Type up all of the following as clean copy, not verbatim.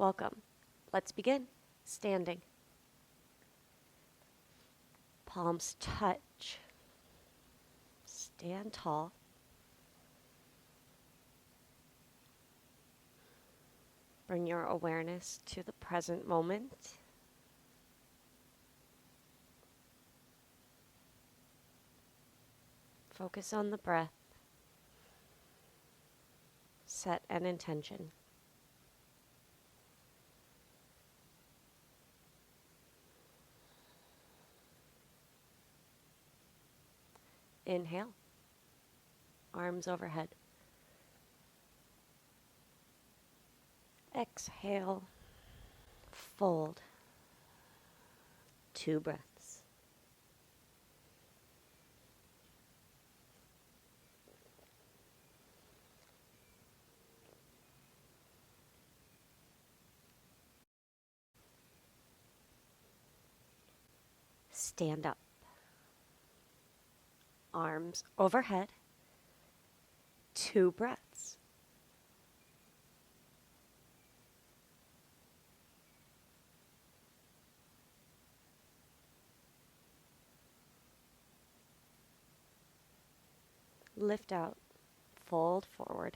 Welcome. Let's begin. Standing. Palms touch. Stand tall. Bring your awareness to the present moment. Focus on the breath. Set an intention. Inhale. Arms overhead. Exhale. Fold. 2 breaths. Stand up. Arms overhead. 2 breaths. Lift out. Fold forward.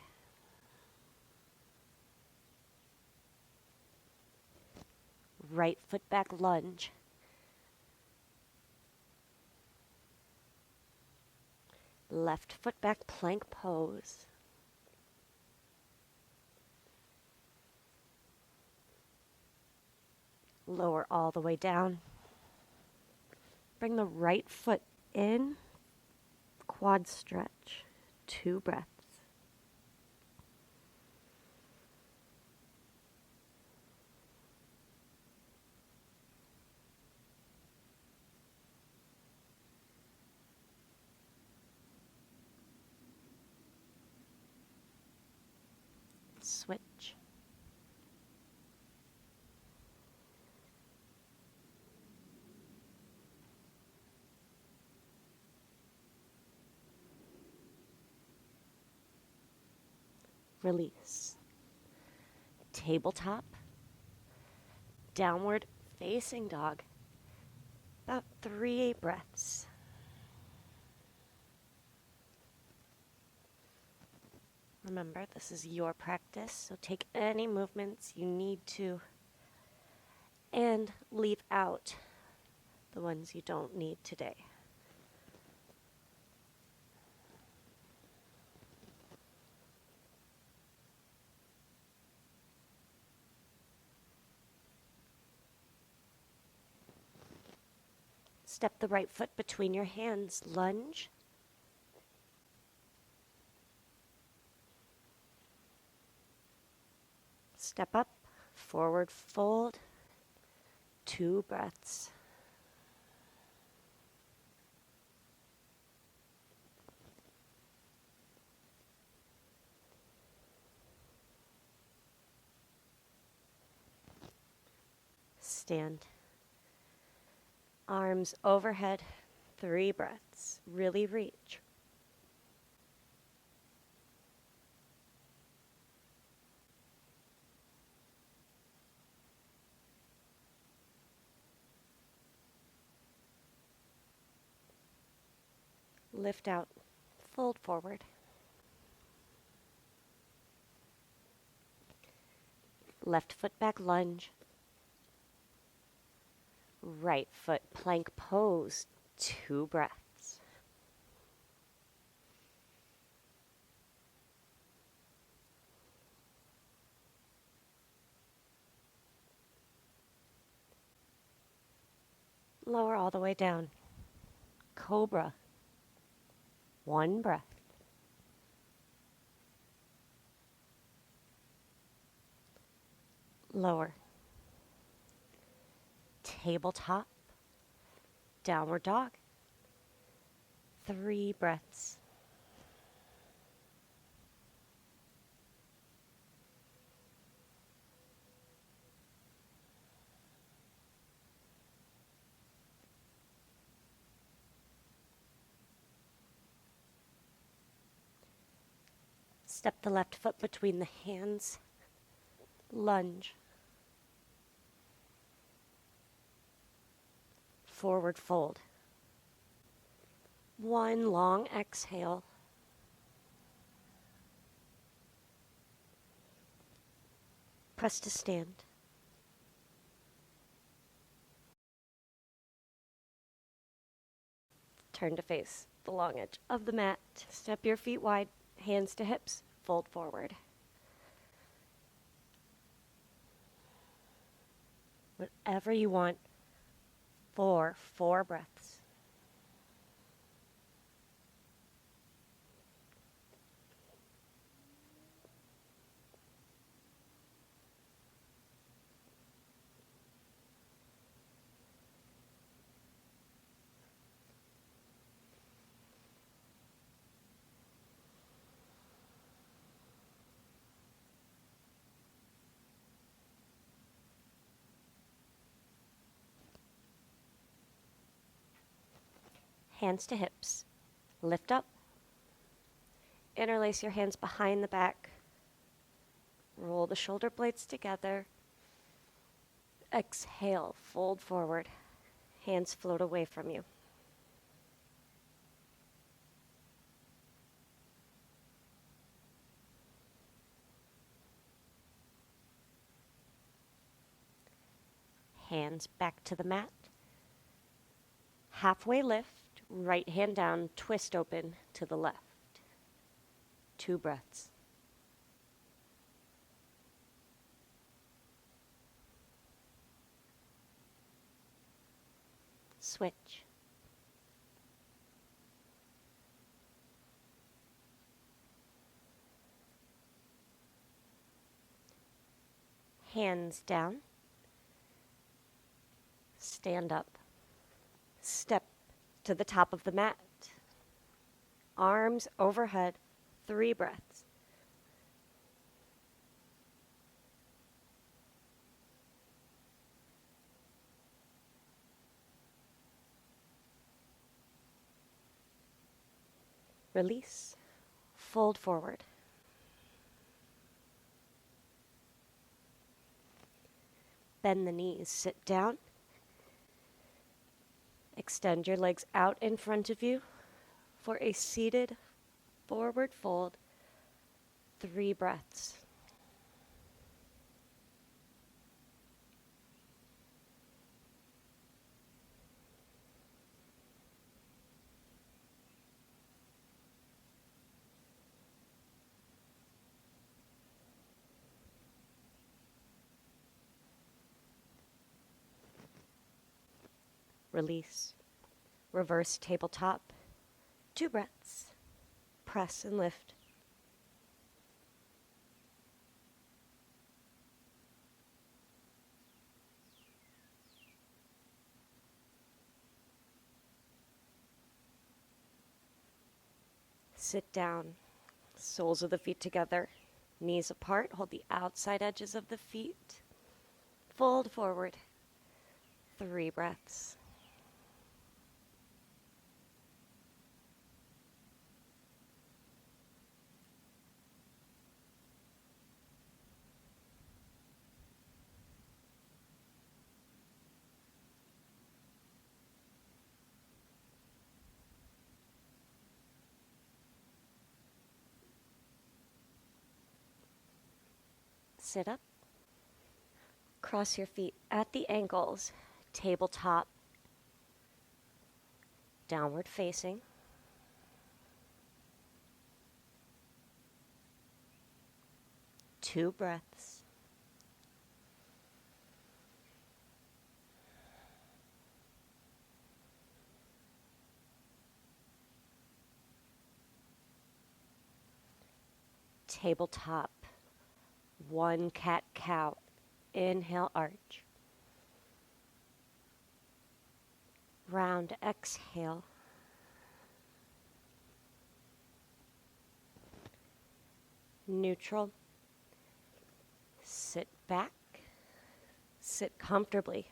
Right foot back lunge. Left foot back plank pose. Lower all the way down. Bring the right foot in. Quad stretch. 2 breaths. Switch. Release. Tabletop. Downward facing dog. About 3 breaths. Remember, this is your practice, so take any movements you need to and leave out the ones you don't need today. Step the right foot between your hands, lunge. Step up, forward fold, 2 breaths. Stand. Arms overhead, 3 breaths. Really reach. Lift out, fold forward. Left foot back lunge. Right foot plank pose, 2 breaths. Lower all the way down. Cobra. 1 breath. Lower. Tabletop. Downward dog. 3 breaths. Step the left foot between the hands. Lunge. forward fold. One long exhale. Press to stand. Turn to face the long edge of the mat. Step your feet wide, hands to hips, fold forward. Whatever you want for 4 breaths. Hands to hips. Lift up. Interlace your hands behind the back. Roll the shoulder blades together. Exhale, fold forward. Hands float away from you. Hands back to the mat. Halfway lift. Right hand down, twist open to the left. 2 breaths. Switch. Hands down. Stand up. Step to the top of the mat. Arms overhead, 3 breaths. Release, fold forward. Bend the knees, sit down. Extend your legs out in front of you for a seated forward fold, 3 breaths. Release. Reverse tabletop. 2 breaths. Press and lift. Sit down. Soles of the feet together. Knees apart. Hold the outside edges of the feet. Fold forward. 3 breaths. Sit up. Cross your feet at the ankles, tabletop, downward facing. Two breaths. Tabletop, 1 cat-cow. Inhale, arch. Round exhale. Neutral. Sit back. Sit comfortably.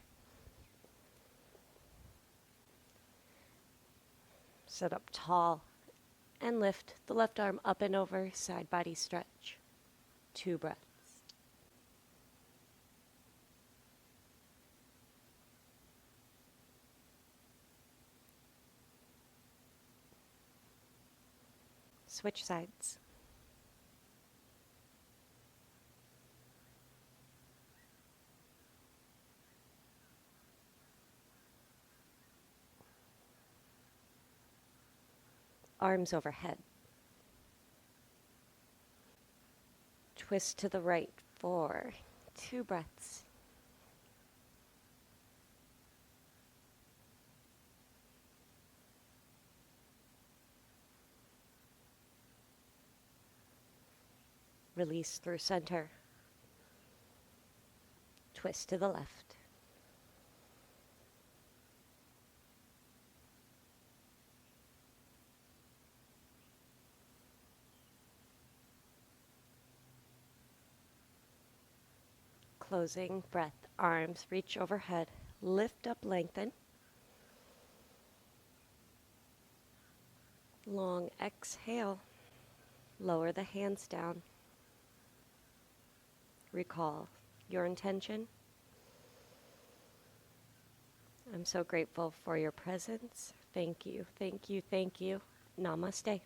Sit up tall and lift the left arm up and over, side body stretch. 2 breaths. Switch sides. Arms overhead. Twist to the right for 2 breaths. Release through center. Twist to the left. Closing breath. Arms reach overhead. Lift up, lengthen. Long exhale. Lower the hands down. Recall your intention. I'm so grateful for your presence. Thank you, thank you, thank you. Namaste.